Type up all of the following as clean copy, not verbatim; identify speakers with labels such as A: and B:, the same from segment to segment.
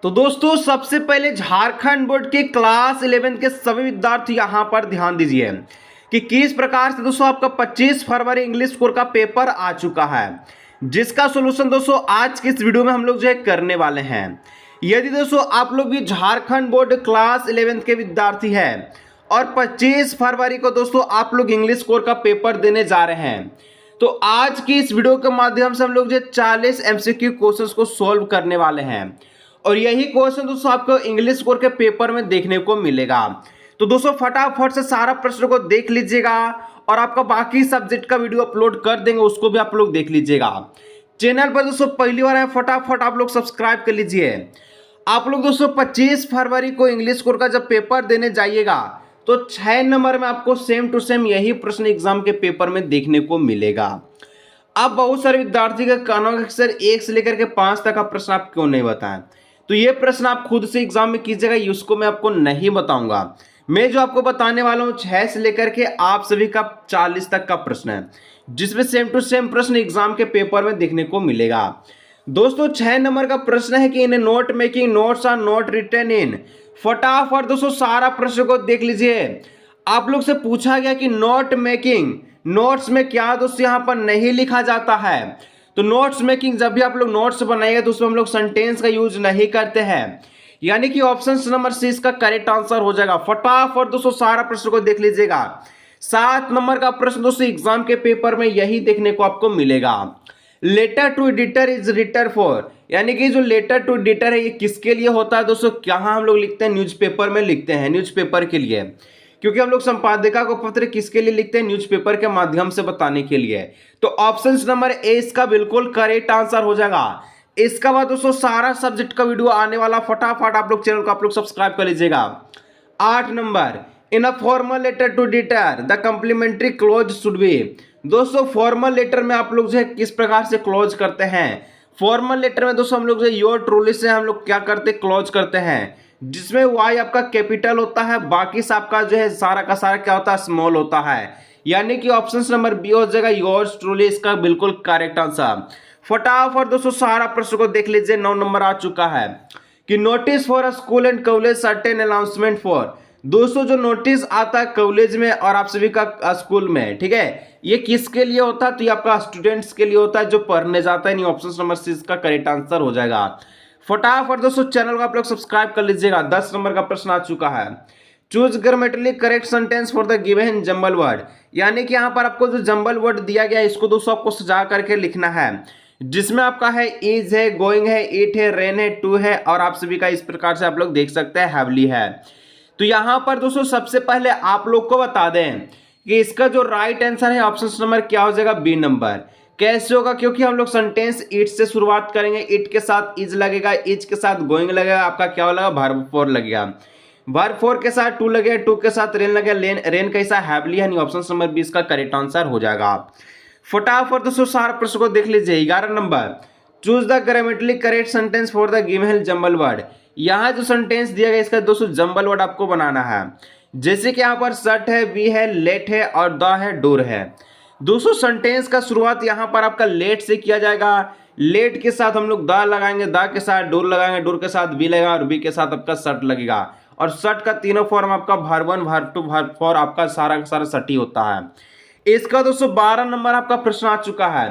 A: तो दोस्तों सबसे पहले झारखंड बोर्ड के क्लास 11 के सभी विद्यार्थी यहां पर ध्यान दीजिए कि किस प्रकार से दोस्तों आपका 25 फरवरी इंग्लिश कोर का पेपर आ चुका है, जिसका सॉल्यूशन दोस्तों आज की इस वीडियो में हम लोग जो है करने वाले हैं। यदि दोस्तों आप लोग भी झारखंड बोर्ड क्लास 11 के विद्यार्थी हैं और 25 फरवरी को दोस्तों आप लोग इंग्लिश कोर का पेपर देने जा रहे हैं, तो आज की इस वीडियो के माध्यम से हम लोग जो 40 MCQ क्वेश्चंस को सॉल्व करने वाले हैं और यही क्वेश्चन दोस्तों आपको इंग्लिश कोर के पेपर में देखने को मिलेगा। तो दोस्तों फटाफट से सारा प्रश्न को देख लीजिएगा और आपका बाकी सब्जेक्ट का वीडियो अपलोड कर देंगे, उसको भी आप लोग देख लीजिएगा। चैनल पर दोस्तों पहली बार है, फटाफट आप लोग सब्सक्राइब कर लीजिए। आप लोग दोस्तों 25 फरवरी को इंग्लिश कोर का जब पेपर देने जाइएगा तो 6 नंबर में आपको सेम टू सेम यही प्रश्न एग्जाम के पेपर में देखने को मिलेगा। अब बहुत सारे विद्यार्थी का कहना है कि सर 1 से लेकर के 5 तक का प्रश्न आप क्यों नहीं बताएं, तो ये प्रश्न आप खुद से एग्जाम में कीजिएगा, उसको मैं आपको नहीं बताऊंगा। मैं जो आपको बताने वाला हूं 6 से लेकर के आप सभी का 40 तक का प्रश्न है, जिसमें सेम टू सेम प्रश्न एग्जाम के पेपर में देखने को मिलेगा। दोस्तों 6 नंबर का प्रश्न है कि in note making notes are not written in. फटाफट दोस्तों सारा प्रश्न को देख लीजिए। आप लोग से पूछा गया कि नोट मेकिंग नोट्स में क्या दोस्तों यहां पर नहीं लिखा जाता है, तो नोट्स मेकिंग जब भी आप लोग नोट्स बनाएंगे तो उसमें हम लोग सेंटेंस का यूज नहीं करते हैं, यानी कि ऑप्शन नंबर सी इसका करेक्ट आंसर हो जाएगा। फटाफट दोस्तों सारा प्रश्न को देख लीजिएगा। 7 नंबर का प्रश्न दोस्तों एग्जाम के पेपर में यही देखने को आपको मिलेगा। Letter to editor is written for, यानी कि जो लेटर टू एडिटर है ये किसके लिए होता है दोस्तों, कहाँ हम लोग लिखते हैं, न्यूज़पेपर में लिखते हैं, न्यूज़पेपर के लिए, क्योंकि हम लोग संपादिका को पत्र किसके लिए लिखते हैं, न्यूज़पेपर के माध्यम से बताने के लिए। तो ऑप्शन नंबर ए इसका बिल्कुल करेक्ट आंसर हो जाएगा। इसका बाद दोस्तों सारा सब्जेक्ट का वीडियो आने वाला, फटाफट आप लोग चैनल को आप लोग सब्सक्राइब कर लीजिएगा। 8 number in a formal letter to editor the complimentary close should be. दोस्तों फॉर्मल लेटर में आप लोग जो है किस प्रकार से क्लोज करते हैं, फॉर्मल लेटर में दोस्तों हम लोग जो योर ट्रूली से हम लोग क्या करते क्लोज करते हैं, जिसमें वाई आपका कैपिटल होता है, बाकी से आपका जो है सारा का सारा क्या होता है स्मॉल होता है, यानी कि ऑप्शन नंबर बी हो जाएगा योर्स ट्रूली इसका बिल्कुल करेक्ट आंसर। फटाफट दोस्तों सारा प्रश्न को देख लीजिए। 9 नंबर आ चुका है कि notice for a school and college certain announcement for. दोस्तों जो नोटिस आता है कॉलेज में और आप सभी का स्कूल में, ठीक है, ये किसके लिए होता है, तो ये आपका स्टूडेंट्स के लिए होता है जो पढ़ने जाता है, नहीं ऑप्शन नंबर सी इसका करेक्ट आंसर हो जाएगा। फटाफट दोस्तों चैनल को आप लोग सब्सक्राइब कर लीजिएगा। 10 नंबर का प्रश्न आ चुका है choose grammatically correct sentence for the given jumble word, यानी कि यहाँ पर आपको जो जंबल वर्ड दिया गया है इसको दोस्तों आपको सजा करके लिखना है, जिसमें आपका है इज है, गोइंग है, इट है, रेन है, टू है और आप सभी का इस प्रकार से आप लोग देख सकते हैं हैवली है। तो यहाँ पर दोस्तों सबसे पहले आप लोग को बता दें कि इसका जो राइट आंसर है ऑप्शन नंबर क्या हो जाएगा, बी नंबर। कैसे होगा, क्योंकि हम लोग सेंटेंस इट से शुरुआत करेंगे, इट के साथ इज लगेगा, इज के साथ गोइंग लगेगा, आपका क्या लगेगा वर्ब फॉर लगेगा, वर्ब फॉर के साथ टू लगेगा, टू के साथ रेन लगेगा, रेन कैसा हैवली है, नहीं ऑप्शन नंबर बी इसका करेक्ट आंसर हो जाएगा। फटाफट दोस्तों सारा प्रश्न को देख लीजिए। 11 number choose the grammatically correct sentence for the given jumble word. यहाँ जो सेंटेंस दिया गया इसका दोस्तों जंबल वर्ड आपको बनाना है, जैसे कि यहाँ पर सट है, वी है, लेट है और द है, डोर है। दोस्तों सेंटेंस का शुरुआत यहाँ पर आपका लेट से किया जाएगा, लेट के साथ हम लोग द लगाएंगे, द के साथ डोर लगाएंगे, डोर के साथ वी लगेगा और वी के साथ आपका सट लगेगा और सट का तीनों फॉर्म आपका वर्ब 1 वर्ब 2 वर्ब 4 आपका सारा का सारा सट ही होता है। इसका दोस्तों 12 नंबर आपका प्रश्न आ चुका है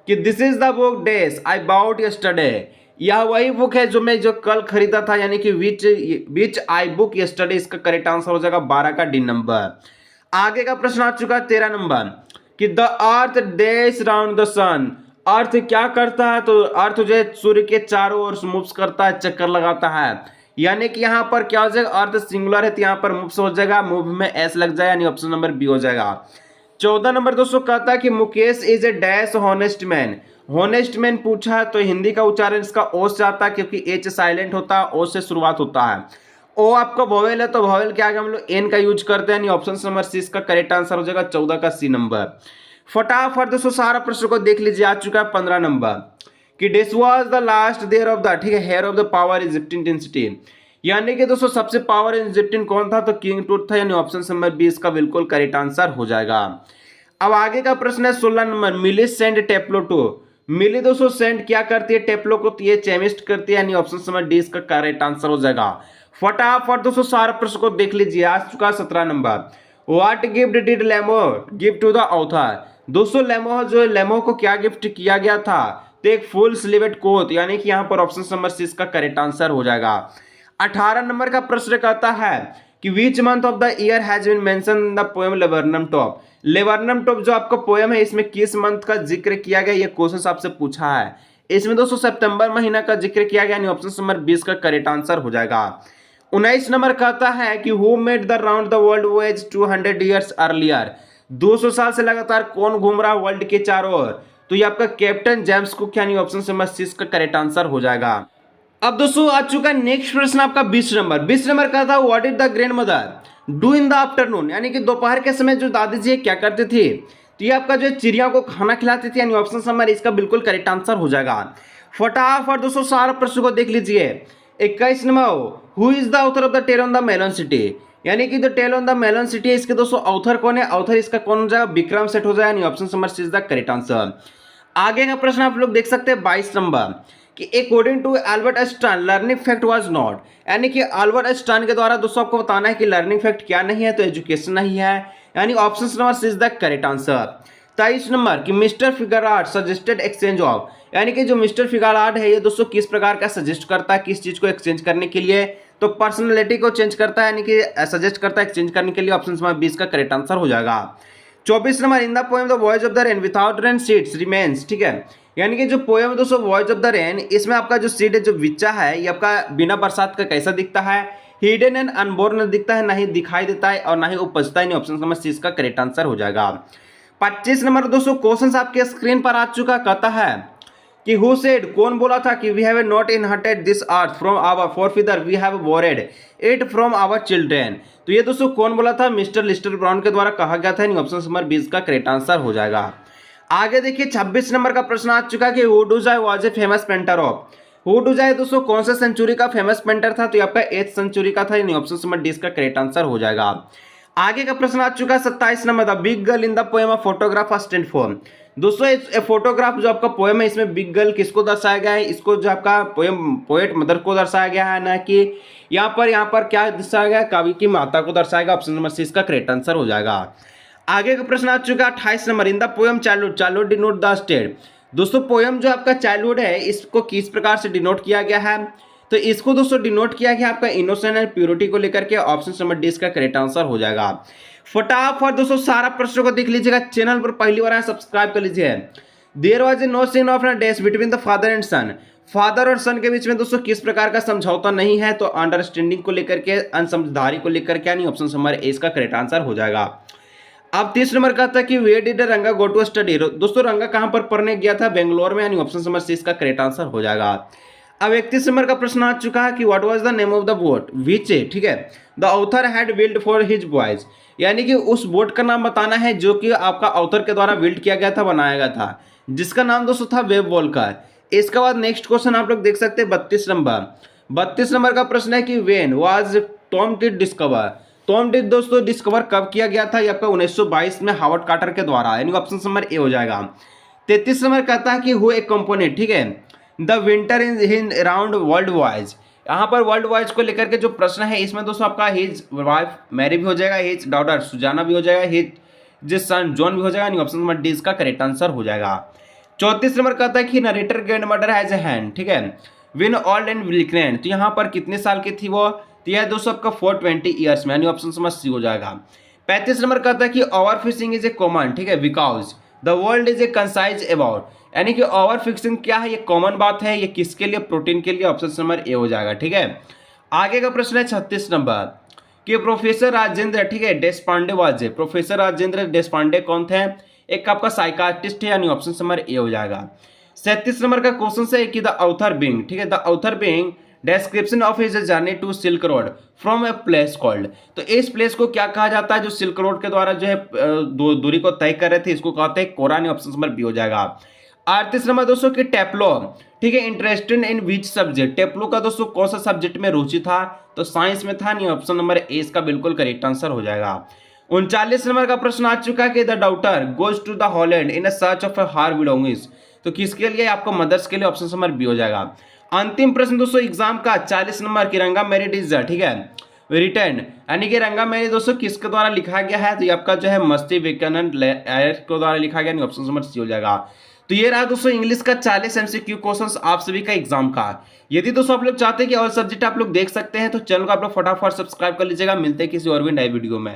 A: कि this is the book that I bought yesterday. यह वही बुक है जो मैं कल खरीदा था, यानी कि विच आई बुक यस्टरडे इसका करेक्ट आंसर हो जाएगा 12 का डी नंबर। आगे का प्रश्न आ चुका है 13 नंबर कि the earth does round the sun. Earth क्या करता है, तो अर्थ जो है सूर्य के चारों ओर मूव्स करता है, चक्कर लगाता है, यानी कि यहाँ पर क्या हो जाएगा, अर्थ सिंगुलर है तो यहाँ पर मूव्स हो जाएगा, मूव में एस लग जाएगा, यानी ऑप्शन नंबर बी हो जाएगा। 14 नंबर दोस्तों कहता है कि Mukesh is a dash honest man. Honest man पूछा है तो हिंदी का उच्चारण इसका ओ से आता है, क्योंकि एच साइलेंट होता है, ओ से शुरुआत होता है। ओ आपका वोवेल है तो वोवेल के आगे हम लोग एन का यूज करते हैं, ऑप्शन नंबर सी इसका करेक्ट आंसर हो जाएगा 14 का सी नंबर। फटाफट दोस्तों सारा प्रश्न को देख लीजिए। आ चुका है 15 नंबर कि this was the last there of the, ठीक है, heir of the power Egyptian dynasty, यानी कि दोस्तों सबसे पावर इजिप्टियन कौन था, तो किंग टूट था, यानी ऑप्शन नंबर बी इसका बिल्कुल करेक्ट आंसर हो जाएगा। अब आगे का प्रश्न है 16 नंबर मिलिस सेंड टेप्लो टू। मिली दोस्तों सेंट क्या करती है टेप्लो को, तो ये केमिस्ट करती है, यानी ऑप्शन नंबर डी इसका करेक्ट आंसर हो जाएगा। फटाफट दोस्तों सारे प्रश्न को देख लीजिए। आज चुका 17 number. What gift did Lemo give to the author. दोस्तों लेमो को क्या गिफ्ट किया गया था, तो एक फुल स्लीवेड कोट, यानी कि यहाँ पर ऑप्शन नंबर सी इसका करेक्ट आंसर हो जाएगा। 18 नंबर का प्रश्न कहता है कि which month of the year has been mentioned in the poem laburnum top. Laburnum top जो आपका पोएम है इसमें किस मंथ का जिक्र किया गया, ये क्वेश्चन आपसे पूछा है। इसमें दोस्तों सितंबर महीना का जिक्र किया गया, यानी ऑप्शन नंबर 20 का करेक्ट आंसर हो जाएगा। 19 नंबर कहता है कि who made the round the world voyage 200 years earlier. 200 साल से लगातार कौन घूम रहा है वर्ल्ड के चारों ओर, तो ये आपका कैप्टन जेम्स कुक, यानी ऑप्शन नंबर सी का करेक्ट आंसर हो जाएगा। अब दोस्तों आ चुका नेक्स्ट प्रश्न आपका 20 नंबर। 20 नंबर का था what is the grand mother do in the afternoon, यानी कि दोपहर के समय जो दादी जी क्या करते थे, तो ये आपका जो चिड़िया को खाना खिलाते थे, यानी ऑप्शन नंबर इसका बिल्कुल करेक्ट आंसर हो जाएगा। फटाफट दोस्तों सारे प्रश्न को देख लीजिए। 21 number who is the author of the tale on the melon city, यानी कि जो tale on the melon city इसके दोस्तों ऑथर कौन है, ऑथर इसका कौन हो जाएगा, विक्रम सेठ हो जाएगा, यानी option number C is the correct answer. आगे का प्रश्न आप लोग देख सकते हैं 22 नंबर कि according to Albert Einstein learning fact was not, यानी कि एल्बर्ट आइंस्टाइन के द्वारा दोस्तों आपको बताना है कि लर्निंग फैक्ट क्या नहीं है, तो एजुकेशन नहीं है, यानी option number C is the correct answer. 23 number कि mister Figrard suggested exchange of, यानी कि जो मिस्टर फिगरार्ड है ये दोस्तों किस प्रकार का सजेस्ट करता है किस चीज को एक्सचेंज करने के लिए, तो पर्सनैलिटी को चेंज करता है, यानी कि सजेस्ट करता है एक्सचेंज करने के लिए, ऑप्शन नंबर 20 का करेक्ट आंसर हो जाएगा। 24 number in the poem the voice of the rain without rain seeds remains, ठीक है, यानी कि जो पोएम दोस्तों वॉयस ऑफ द रेन इसमें आपका जो सीड है जो बिच्चा है ये आपका बिना बरसात का कैसा दिखता है, हिडन एंड अनबोर्न दिखता है, नहीं दिखाई देता है और ना ही उपजता है, ऑप्शन नंबर सी का करेक्ट आंसर हो जाएगा। 25 नंबर दोस्तों क्वेश्चन आपके स्क्रीन पर आ चुका, कहता है कि हु सेड कौन बोला था कि we have not inherited this earth from our forefather we have borrowed it from our children, तो ये दोस्तों कौन बोला था, मिस्टर लिस्टर ब्राउन के द्वारा कहा गया था, ऑप्शन नंबर 20 का करेक्ट आंसर हो जाएगा। आगे देखिए 26 नंबर का प्रश्न आ चुका कि हु डू जाय was a famous painter of. Who do जाय दोस्तों कौन सा सेंचुरी का फेमस पेंटर था, तो ये आपका 8th सेंचुरी का था, यानी ऑप्शन नंबर 20 का करेक्ट आंसर हो जाएगा। आगे का प्रश्न आ चुका है 27 number the big girl in the poem of photograph stand for. दोस्तों फोटोग्राफ जो आपका पोएम है इसमें बिग गर्ल किसको दर्शाया गया है, इसको जो आपका पोएम पोएट मदर को दर्शाया गया है, ना कि यहाँ पर क्या दर्शाया गया है, कवि की माता को दर्शाया गया, ऑप्शन नंबर 6 का करेक्ट आंसर हो जाएगा। आगे का प्रश्न आ चुका है 28 number in the poem childhood denote the state. दोस्तों पोएम जो आपका चाइल्डहुड है इसको किस प्रकार से डिनोट किया गया है, तो इसको दोस्तों डिनोट किया गया आपका इनोसेंस एंड प्योरिटी को लेकर के, ऑप्शन नंबर डी का करेक्ट आंसर हो जाएगा। फटाफट दोस्तों सारा प्रश्नों को देख लीजिएगा, चैनल पर पहली बार आए सब्सक्राइब कर लीजिए। There was no scene of death between the father and son, father और सन के बीच में दोस्तों किस प्रकार का समझौता नहीं है, तो अंडरस्टैंडिंग को लेकर के, अनसमझदारी को लेकर के, यानी ऑप्शन नंबर ए इसका करेक्ट आंसर हो जाएगा। अब 30 नंबर का था कि वेयर डिड रंगा गो टू स्टडी। दोस्तों रंगा कहां पर पढ़ने गया था, बेंगलोर में, यानी ऑप्शन नंबर सी इसका करेक्ट आंसर हो जाएगा। अब 31 नंबर का प्रश्न आ चुका है कि what was the name of the boat which, ठीक है, the author had build for his boys, यानी कि उस बोट का नाम बताना है जो कि आपका ऑथर के द्वारा बिल्ड किया गया था, बनाया गया था, जिसका नाम दोस्तों था वेब वॉल्कर। इसके बाद नेक्स्ट क्वेश्चन आप लोग देख सकते हैं 32 नंबर। 32 नंबर का प्रश्न है कि when was Tom did discover. Tom did दोस्तों डिस्कवर कब किया गया था, ये आपका 1922 में हावर्ड कार्टर के द्वारा, यानी ऑप्शन नंबर ए हो जाएगा। 33 नंबर कहता है कि हु ए कंपोनेंट, ठीक है, the winter in around world wise. यहाँ पर वर्ल्ड वाइज को लेकर के जो प्रश्न है इसमें दोस्तों आपका हिज वाइफ मैरी भी हो जाएगा, हिज डॉटर सुजाना भी हो जाएगा, हिज जिस सन जॉन भी हो जाएगा, यानी ऑप्शन नंबर डी इसका करेक्ट आंसर हो जाएगा। 34 नंबर कहता है कि narrator grand mother has a hand, ठीक है, विन ओल्ड एंड विलक्रेंट, तो यहाँ पर कितने साल की थी वो, तो यह दोस्तों आपका 420 ईयर्स में, यानी ऑप्शन नंबर सी हो जाएगा। 35 नंबर कहता है कि over fishing is a common, ठीक है, because the world is a concise about, यानी कि ओवर फिशिंग क्या है, ये कॉमन बात है, ये किसके लिए, प्रोटीन के लिए, ऑप्शन नंबर ए हो जाएगा। ठीक है, आगे का प्रश्न है 36 नंबर कि प्रोफेसर राजेंद्र, ठीक है, देशपांडे वाजे, प्रोफेसर राजेंद्र देशपांडे कौन थे, एक आपका साइकाट्रिस्ट है, यानी ऑप्शन नंबर ए हो जाएगा। 37 नंबर का क्वेश्चन है कि द ऑथर बीइंग, ठीक है, the author being description of his journey to silk road from a place called, तो इस प्लेस को क्या कहा जाता है जो सिल्क रोड के द्वारा जो है दूरी को तय कर रहे थे, इसको कहते हैं कोरान, ऑप्शन नंबर बी हो जाएगा। 38 नंबर दोस्तों कि टेप्लो, ठीक है, इंटरेस्टेड इन विच सब्जेक्ट, टेप्लो का दोस्तों कौन सा सब्जेक्ट में रुचि था, तो साइंस में था, नहीं, ऑप्शन नंबर ए इसका बिल्कुल करेक्ट आंसर हो जाएगा। 39 नंबर का प्रश्न आ चुका है कि the daughter goes to the Holland in search of her belongings, तो किसके लिए? आपको मदर्स के लिए ऑप्शन नंबर बी हो जाएगा। अंतिम प्रश्न दोस्तों एग्जाम का 40 नंबर की रंगा मेरिट इज, ठीक है, रिटर्न, यानी कि रंगा मेरी दोस्तों किसके द्वारा लिखा गया है? तो ये आपका जो है मस्ती विवेकानंद के द्वारा लिखा गया, ऑप्शन नंबर सी हो जाएगा। तो ये रहा दोस्तों इंग्लिश का 40 एमसीक्यू क्वेश्चंस आप सभी का एग्जाम का। यदि दोस्तों आप लोग चाहते हैं कि और सब्जेक्ट आप लोग देख सकते हैं तो चैनल को आप लोग फटाफट सब्सक्राइब कर लीजिएगा। मिलते हैं किसी और भी नए वीडियो में।